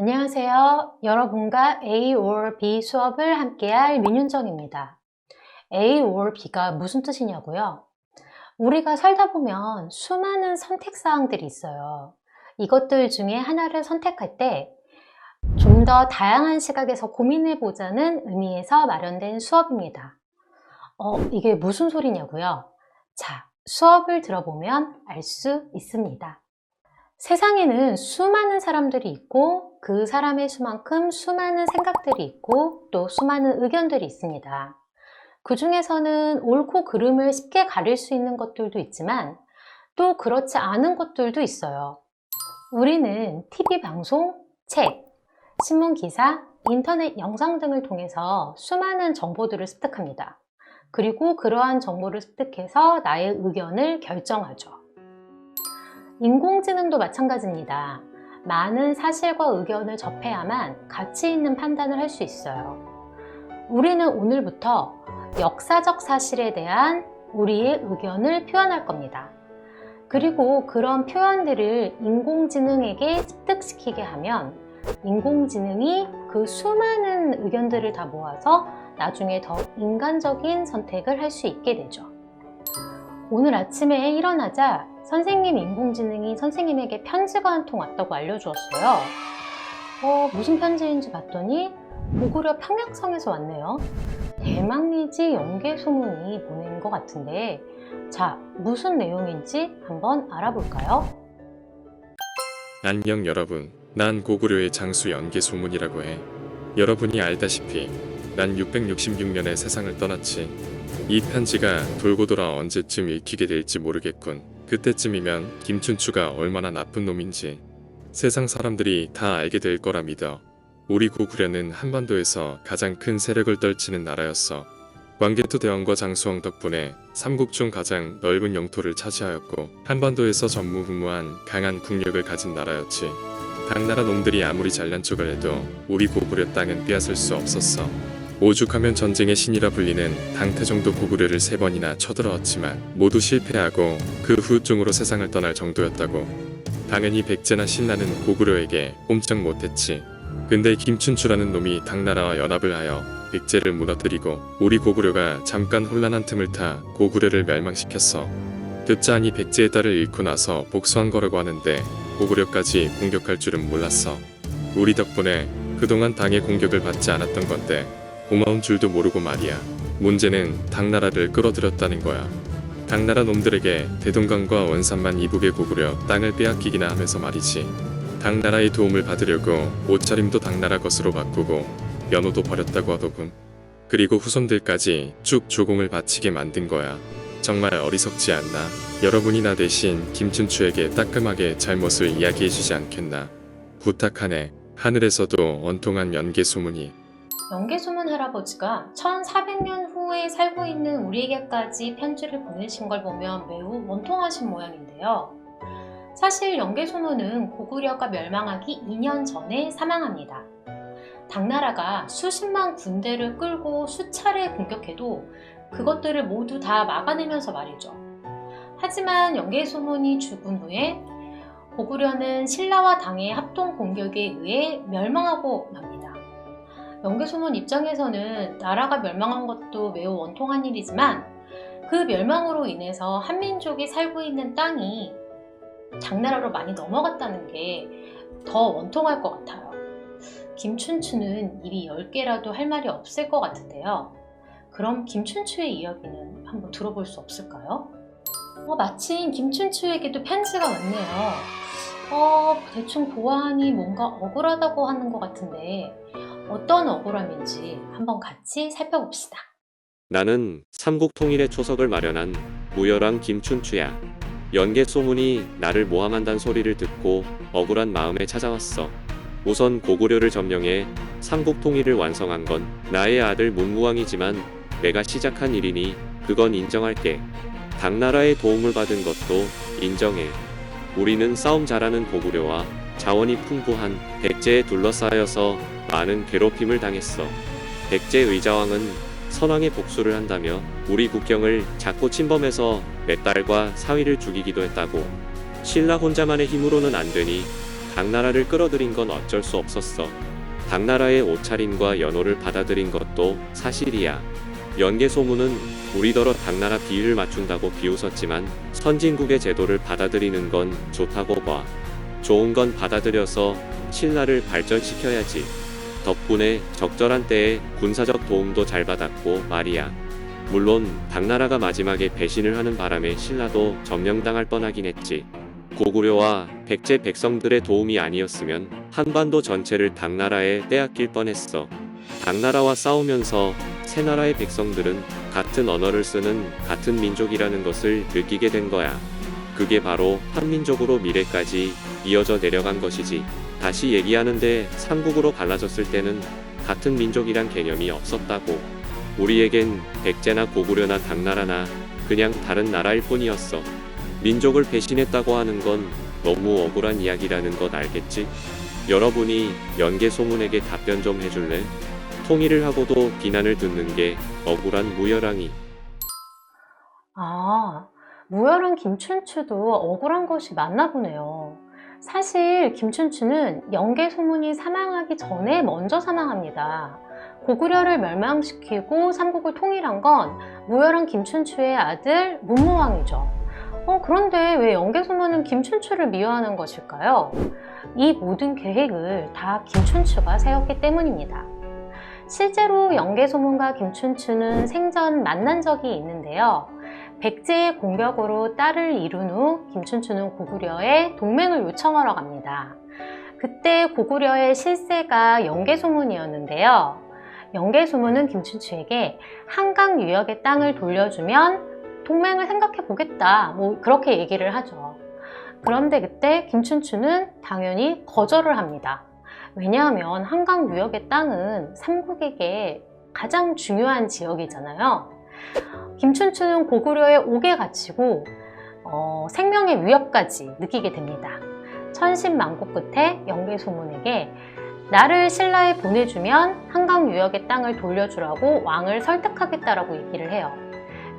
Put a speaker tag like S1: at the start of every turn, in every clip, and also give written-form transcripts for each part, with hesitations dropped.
S1: 안녕하세요. 여러분과 A or B 수업을 함께할 민윤정입니다. A or B가 무슨 뜻이냐고요? 우리가 살다 보면 수많은 선택사항들이 있어요. 이것들 중에 하나를 선택할 때 좀 더 다양한 시각에서 고민해보자는 의미에서 마련된 수업입니다. 이게 무슨 소리냐고요? 자, 수업을 들어보면 알 수 있습니다. 세상에는 수많은 사람들이 있고 그 사람의 수만큼 수많은 생각들이 있고 또 수많은 의견들이 있습니다. 그 중에서는 옳고 그름을 쉽게 가릴 수 있는 것들도 있지만 또 그렇지 않은 것들도 있어요. 우리는 TV 방송, 책, 신문 기사, 인터넷 영상 등을 통해서 수많은 정보들을 습득합니다. 그리고 그러한 정보를 습득해서 나의 의견을 결정하죠. 인공지능도 마찬가지입니다. 많은 사실과 의견을 접해야만 가치 있는 판단을 할 수 있어요. 우리는 오늘부터 역사적 사실에 대한 우리의 의견을 표현할 겁니다. 그리고 그런 표현들을 인공지능에게 습득시키게 하면 인공지능이 그 수많은 의견들을 다 모아서 나중에 더 인간적인 선택을 할 수 있게 되죠. 오늘 아침에 일어나자 선생님 인공지능이 선생님에게 편지가 한 통 왔다고 알려주었어요. 무슨 편지인지 봤더니 고구려 평양성에서 왔네요. 대망리지 연개소문이 보낸 것 같은데, 자, 무슨 내용인지 한번 알아볼까요?
S2: 안녕 여러분, 난 고구려의 장수 연개소문이라고 해. 여러분이 알다시피 난 666년에 세상을 떠났지. 이 편지가 돌고 돌아 언제쯤 읽히게 될지 모르겠군. 그때쯤이면 김춘추가 얼마나 나쁜 놈인지 세상 사람들이 다 알게 될 거라 믿어. 우리 고구려는 한반도에서 가장 큰 세력을 떨치는 나라였어. 광개토 대왕과 장수왕 덕분에 삼국 중 가장 넓은 영토를 차지하였고 한반도에서 전무후무한 강한 국력을 가진 나라였지. 당나라 놈들이 아무리 잘난 척을 해도 우리 고구려 땅은 빼앗을 수 없었어. 오죽하면 전쟁의 신이라 불리는 당태종도 고구려를 3번이나 쳐들어왔지만 모두 실패하고 그 후유증으로 세상을 떠날 정도였다고. 당연히 백제나 신라는 고구려에게 꼼짝 못했지. 근데 김춘추라는 놈이 당나라와 연합을 하여 백제를 무너뜨리고 우리 고구려가 잠깐 혼란한 틈을 타 고구려를 멸망시켰어. 듣자하니 백제의 딸을 잃고 나서 복수한 거라고 하는데 고구려까지 공격할 줄은 몰랐어. 우리 덕분에 그동안 당의 공격을 받지 않았던 건데 고마운 줄도 모르고 말이야. 문제는 당나라를 끌어들였다는 거야. 당나라 놈들에게 대동강과 원산만 이북의 고구려 땅을 빼앗기기나 하면서 말이지. 당나라의 도움을 받으려고 옷차림도 당나라 것으로 바꾸고 연호도 버렸다고 하더군. 그리고 후손들까지 쭉 조공을 바치게 만든 거야. 정말 어리석지 않나? 여러분이 나 대신 김춘추에게 따끔하게 잘못을 이야기해주지 않겠나? 부탁하네. 하늘에서도 원통한 연개소문이.
S1: 연개소문 할아버지가 1400년 후에 살고 있는 우리에게까지 편지를 보내신 걸 보면 매우 원통하신 모양인데요. 사실 연개소문은 고구려가 멸망하기 2년 전에 사망합니다. 당나라가 수십만 군대를 끌고 수차례 공격해도 그것들을 모두 다 막아내면서 말이죠. 하지만 연개소문이 죽은 후에 고구려는 신라와 당의 합동 공격에 의해 멸망하고 맙니다. 연개소문 입장에서는 나라가 멸망한 것도 매우 원통한 일이지만 그 멸망으로 인해서 한민족이 살고 있는 땅이 당나라로 많이 넘어갔다는 게 더 원통할 것 같아요. 김춘추는 입이 10개라도 할 말이 없을 것 같은데요. 그럼 김춘추의 이야기는 한번 들어볼 수 없을까요? 마침 김춘추에게도 편지가 왔네요. 대충 보아하니 뭔가 억울하다고 하는 것 같은데 어떤 억울함인지 한번 같이 살펴봅시다.
S3: 나는 삼국 통일의 초석을 마련한 무열왕 김춘추야. 연개소문이 나를 모함한다는 소리를 듣고 억울한 마음에 찾아왔어. 우선 고구려를 점령해 삼국 통일을 완성한 건 나의 아들 문무왕이지만 내가 시작한 일이니 그건 인정할게. 당나라의 도움을 받은 것도 인정해. 우리는 싸움 잘하는 고구려와 자원이 풍부한 백제에 둘러싸여서 많은 괴롭힘을 당했어. 백제 의자왕은 선왕의 복수를 한다며 우리 국경을 자꾸 침범해서 내 딸과 사위를 죽이기도 했다고. 신라 혼자만의 힘으로는 안 되니 당나라를 끌어들인 건 어쩔 수 없었어. 당나라의 옷차림과 연호를 받아들인 것도 사실이야. 연개소문은 우리더러 당나라 비위를 맞춘다고 비웃었지만 선진국의 제도를 받아들이는 건 좋다고 봐. 좋은 건 받아들여서 신라를 발전시켜야지. 덕분에 적절한 때에 군사적 도움도 잘 받았고 말이야. 물론 당나라가 마지막에 배신을 하는 바람에 신라도 점령당할 뻔하긴 했지. 고구려와 백제 백성들의 도움이 아니었으면 한반도 전체를 당나라에 빼앗길 뻔했어. 당나라와 싸우면서 세 나라의 백성들은 같은 언어를 쓰는 같은 민족이라는 것을 느끼게 된 거야. 그게 바로 한민족으로 미래까지 이어져 내려간 것이지. 다시 얘기하는데 삼국으로 갈라졌을 때는 같은 민족이란 개념이 없었다고. 우리에겐 백제나 고구려나 당나라나 그냥 다른 나라일 뿐이었어. 민족을 배신했다고 하는 건 너무 억울한 이야기라는 것 알겠지? 여러분이 연개소문에게 답변 좀 해줄래? 통일을 하고도 비난을 듣는 게 억울한 무열왕이.
S1: 아, 무열한 김춘추도 억울한 것이 맞나 보네요. 사실 김춘추는 연개소문이 사망하기 전에 먼저 사망합니다. 고구려를 멸망시키고 삼국을 통일한 건 무열한 김춘추의 아들 문무왕이죠. 그런데 왜 연개소문은 김춘추를 미워하는 것일까요? 이 모든 계획을 다 김춘추가 세웠기 때문입니다. 실제로 연개소문과 김춘추는 생전 만난 적이 있는데요. 백제의 공격으로 딸을 이룬 후 김춘추는 고구려에 동맹을 요청하러 갑니다. 그때 고구려의 실세가 연개소문이었는데요. 연개소문은 김춘추에게 한강 유역의 땅을 돌려주면 동맹을 생각해 보겠다, 그렇게 얘기를 하죠. 그런데 그때 김춘추는 당연히 거절을 합니다. 왜냐하면 한강 유역의 땅은 삼국에게 가장 중요한 지역이잖아요. 김춘추는 고구려의 옥에 갇히고 생명의 위협까지 느끼게 됩니다. 천신만고 끝에 연개소문에게 나를 신라에 보내주면 한강 유역의 땅을 돌려주라고 왕을 설득하겠다라고 얘기를 해요.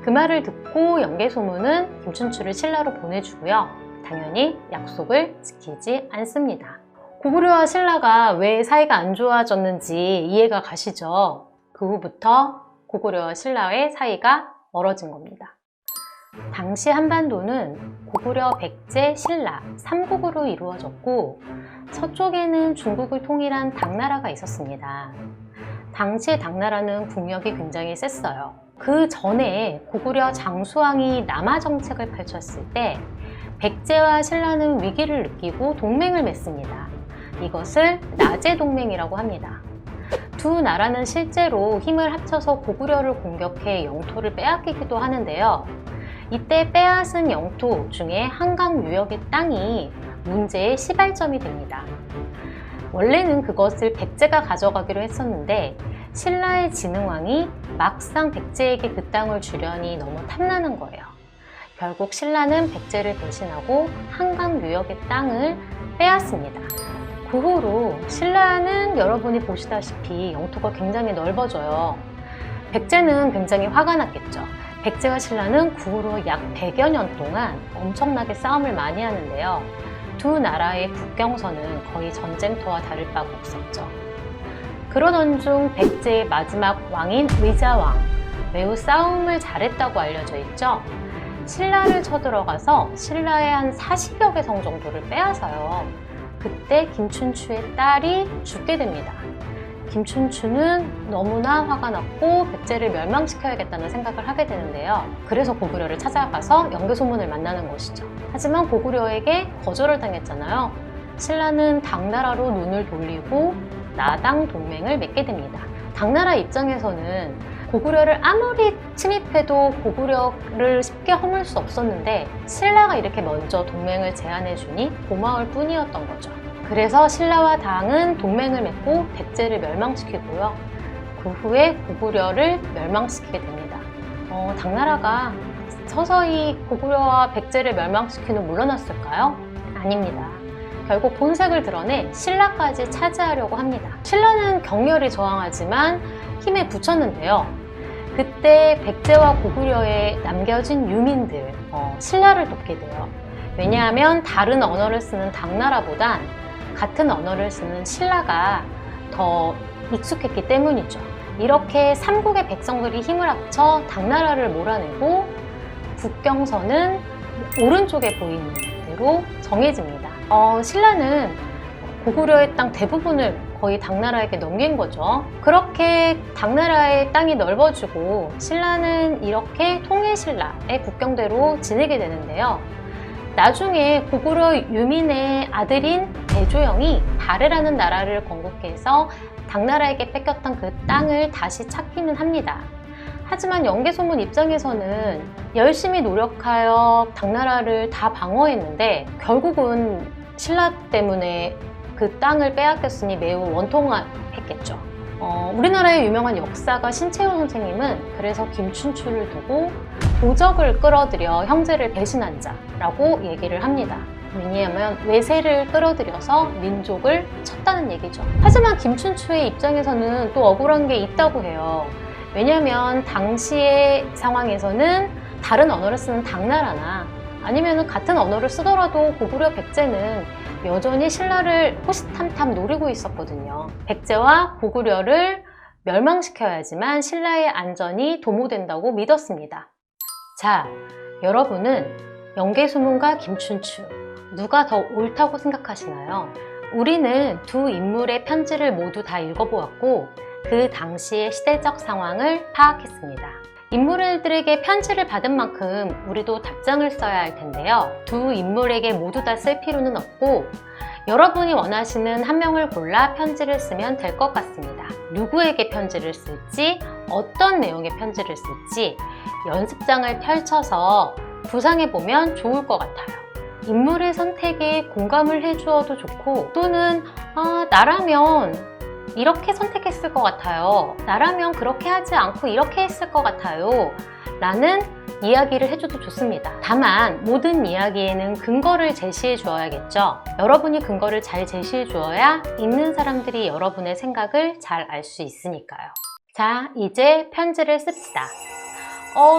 S1: 그 말을 듣고 연개소문은 김춘추를 신라로 보내주고요. 당연히 약속을 지키지 않습니다. 고구려와 신라가 왜 사이가 안 좋아졌는지 이해가 가시죠? 그 후부터 고구려와 신라의 사이가 멀어진 겁니다. 당시 한반도는 고구려, 백제, 신라, 삼국으로 이루어졌고 서쪽에는 중국을 통일한 당나라가 있었습니다. 당시 당나라는 국력이 굉장히 셌어요. 그 전에 고구려 장수왕이 남하 정책을 펼쳤을 때 백제와 신라는 위기를 느끼고 동맹을 맺습니다. 이것을 나제동맹이라고 합니다. 두 나라는 실제로 힘을 합쳐서 고구려를 공격해 영토를 빼앗기기도 하는데요. 이때 빼앗은 영토 중에 한강 유역의 땅이 문제의 시발점이 됩니다. 원래는 그것을 백제가 가져가기로 했었는데 신라의 진흥왕이 막상 백제에게 그 땅을 주려니 너무 탐나는 거예요. 결국 신라는 백제를 배신하고 한강 유역의 땅을 빼앗습니다. 그 후로 신라는 여러분이 보시다시피 영토가 굉장히 넓어져요. 백제는 굉장히 화가 났겠죠. 백제와 신라는 그 후로 약 100여 년 동안 엄청나게 싸움을 많이 하는데요. 두 나라의 국경선은 거의 전쟁터와 다를 바가 없었죠. 그러던 중 백제의 마지막 왕인 의자왕, 매우 싸움을 잘했다고 알려져 있죠. 신라를 쳐들어가서 신라의 한 40여 개 성 정도를 빼앗아요. 그때 김춘추의 딸이 죽게 됩니다. 김춘추는 너무나 화가 났고 백제를 멸망시켜야겠다는 생각을 하게 되는데요. 그래서 고구려를 찾아가서 연개소문을 만나는 것이죠. 하지만 고구려에게 거절을 당했잖아요. 신라는 당나라로 눈을 돌리고 나당 동맹을 맺게 됩니다. 당나라 입장에서는 고구려를 아무리 침입해도 고구려를 쉽게 허물 수 없었는데 신라가 이렇게 먼저 동맹을 제안해주니 고마울 뿐이었던 거죠. 그래서 신라와 당은 동맹을 맺고 백제를 멸망시키고요. 그 후에 고구려를 멸망시키게 됩니다. 당나라가 서서히 고구려와 백제를 시키는 후 물러났을까요? 아닙니다. 결국 본색을 드러내 신라까지 차지하려고 합니다. 신라는 격렬히 저항하지만 힘에 부쳤는데요. 그때 백제와 고구려에 남겨진 유민들, 신라를 돕게 돼요. 왜냐하면 다른 언어를 쓰는 당나라보단 같은 언어를 쓰는 신라가 더 익숙했기 때문이죠. 이렇게 삼국의 백성들이 힘을 합쳐 당나라를 몰아내고 국경선은 오른쪽에 보이는 대로 정해집니다. 신라는 고구려의 땅 대부분을 거의 당나라에게 넘긴 거죠. 그렇게 당나라의 땅이 넓어지고 신라는 이렇게 통일신라의 국경대로 지내게 되는데요. 나중에 고구려 유민의 아들인 대조영이 발해라는 나라를 건국해서 당나라에게 뺏겼던 그 땅을 다시 찾기는 합니다. 하지만 연개소문 입장에서는 열심히 노력하여 당나라를 다 방어했는데 결국은 신라 때문에 그 땅을 빼앗겼으니 매우 원통했겠죠. 우리나라의 유명한 역사가 신채호 선생님은 그래서 김춘추를 두고 도적을 끌어들여 형제를 배신한 자라고 얘기를 합니다. 왜냐하면 외세를 끌어들여서 민족을 쳤다는 얘기죠. 하지만 김춘추의 입장에서는 또 억울한 게 있다고 해요. 왜냐하면 당시의 상황에서는 다른 언어를 쓰는 당나라나 아니면 같은 언어를 쓰더라도 고구려 백제는 여전히 신라를 호시탐탐 노리고 있었거든요. 백제와 고구려를 멸망시켜야지만 신라의 안전이 도모된다고 믿었습니다. 자, 여러분은 연개소문과 김춘추 누가 더 옳다고 생각하시나요? 우리는 두 인물의 편지를 모두 다 읽어보았고 그 당시의 시대적 상황을 파악했습니다. 인물들에게 편지를 받은 만큼 우리도 답장을 써야 할 텐데요. 두 인물에게 모두 다 쓸 필요는 없고 여러분이 원하시는 한 명을 골라 편지를 쓰면 될 것 같습니다. 누구에게 편지를 쓸지, 어떤 내용의 편지를 쓸지 연습장을 펼쳐서 구상해보면 좋을 것 같아요. 인물의 선택에 공감을 해주어도 좋고 또는 나라면 이렇게 선택했을 것 같아요. 나라면 그렇게 하지 않고 이렇게 했을 것 같아요. 라는 이야기를 해줘도 좋습니다. 다만 모든 이야기에는 근거를 제시해 주어야겠죠. 여러분이 근거를 잘 제시해 주어야 읽는 사람들이 여러분의 생각을 잘 알 수 있으니까요. 자, 이제 편지를 씁시다.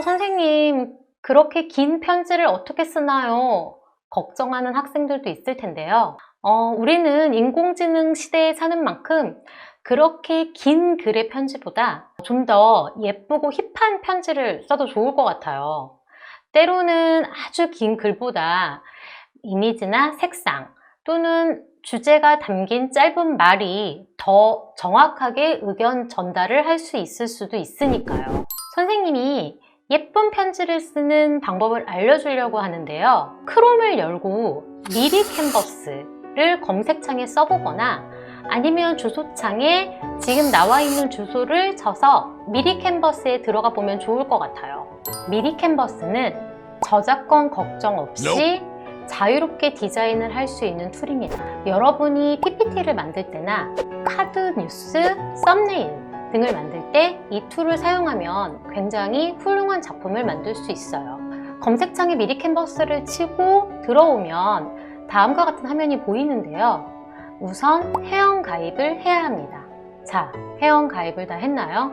S1: 선생님, 그렇게 긴 편지를 어떻게 쓰나요? 걱정하는 학생들도 있을 텐데요. 우리는 인공지능 시대에 사는 만큼 그렇게 긴 글의 편지보다 좀 더 예쁘고 힙한 편지를 써도 좋을 것 같아요. 때로는 아주 긴 글보다 이미지나 색상 또는 주제가 담긴 짧은 말이 더 정확하게 의견 전달을 할 수 있을 수도 있으니까요. 선생님이 예쁜 편지를 쓰는 방법을 알려주려고 하는데요. 크롬을 열고 미리 캔버스를 검색창에 써보거나 아니면 주소창에 지금 나와 있는 주소를 쳐서 미리 캔버스에 들어가 보면 좋을 것 같아요. 미리 캔버스는 저작권 걱정 없이 자유롭게 디자인을 할 수 있는 툴입니다. 여러분이 PPT를 만들 때나 카드 뉴스, 썸네일 등을 만들 때 이 툴을 사용하면 굉장히 훌륭한 작품을 만들 수 있어요. 검색창에 미리 캔버스를 치고 들어오면 다음과 같은 화면이 보이는데요. 우선 회원 가입을 해야 합니다. 자, 회원 가입을 다 했나요?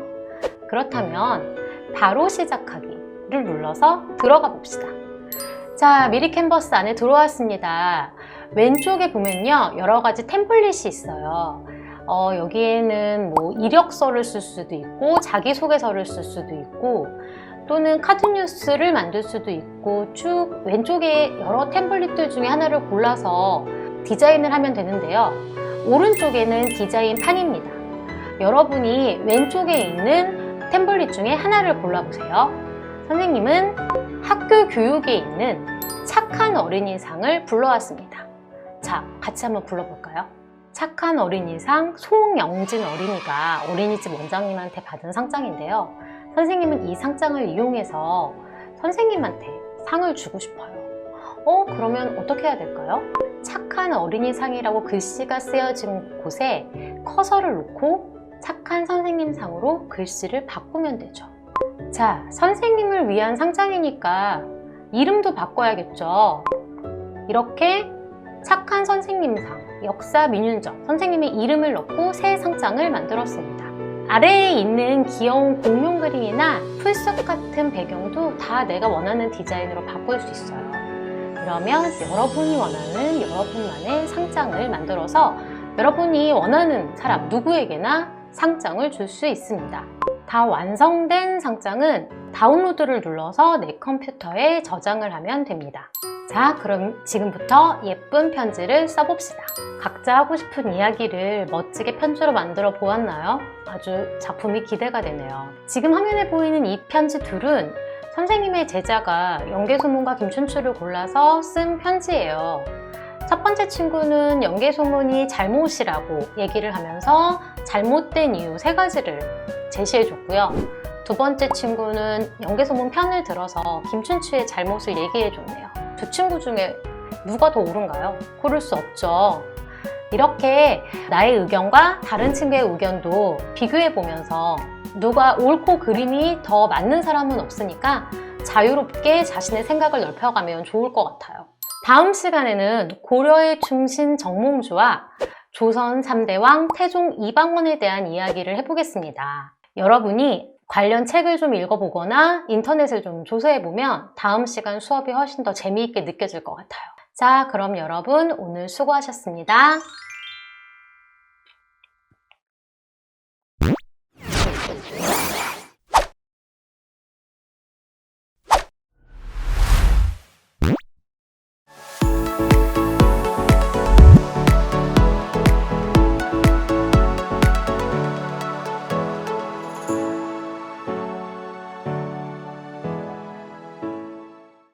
S1: 그렇다면 바로 시작하기를 눌러서 들어가 봅시다. 자, 미리 캔버스 안에 들어왔습니다. 왼쪽에 보면요, 여러 가지 템플릿이 있어요. 여기에는 뭐 이력서를 쓸 수도 있고 자기소개서를 쓸 수도 있고 또는 카드뉴스를 만들 수도 있고 쭉 왼쪽에 여러 템플릿들 중에 하나를 골라서 디자인을 하면 되는데요. 오른쪽에는 디자인 판입니다. 여러분이 왼쪽에 있는 템플릿 중에 하나를 골라보세요. 선생님은 학교 교육에 있는 착한 어린이상을 불러왔습니다. 자, 같이 한번 불러볼까요? 착한 어린이상 송영진 어린이가 어린이집 원장님한테 받은 상장인데요. 선생님은 이 상장을 이용해서 선생님한테 상을 주고 싶어요. 그러면 어떻게 해야 될까요? 착한 어린이상이라고 글씨가 쓰여진 곳에 커서를 놓고 착한 선생님상으로 글씨를 바꾸면 되죠. 자, 선생님을 위한 상장이니까 이름도 바꿔야겠죠. 이렇게 착한 선생님상, 역사 민윤정 선생님의 이름을 넣고 새 상장을 만들었습니다. 아래에 있는 귀여운 공룡 그림이나 풀숲 같은 배경도 다 내가 원하는 디자인으로 바꿀 수 있어요. 그러면 여러분이 원하는 여러분만의 상장을 만들어서 여러분이 원하는 사람 누구에게나 상장을 줄 수 있습니다. 다 완성된 상장은 다운로드를 눌러서 내 컴퓨터에 저장을 하면 됩니다. 자, 그럼 지금부터 예쁜 편지를 써봅시다. 각자 하고 싶은 이야기를 멋지게 편지로 만들어 보았나요? 아주 작품이 기대가 되네요. 지금 화면에 보이는 이 편지 둘은 선생님의 제자가 연개소문과 김춘추를 골라서 쓴 편지예요. 첫 번째 친구는 연개소문이 잘못이라고 얘기를 하면서 잘못된 이유 3가지를 제시해 줬고요. 두 번째 친구는 연개소문 편을 들어서 김춘추의 잘못을 얘기해 줬네요. 두 친구 중에 누가 더 옳은가요? 고를 수 없죠. 이렇게 나의 의견과 다른 친구의 의견도 비교해 보면서 누가 옳고 그름이 더 맞는 사람은 없으니까 자유롭게 자신의 생각을 넓혀가면 좋을 것 같아요. 다음 시간에는 고려의 충신 정몽주와 조선 3대 왕 태종 이방원에 대한 이야기를 해보겠습니다. 여러분이 관련 책을 좀 읽어보거나 인터넷을 좀 조사해보면 다음 시간 수업이 훨씬 더 재미있게 느껴질 것 같아요. 자, 그럼 여러분 오늘 수고하셨습니다.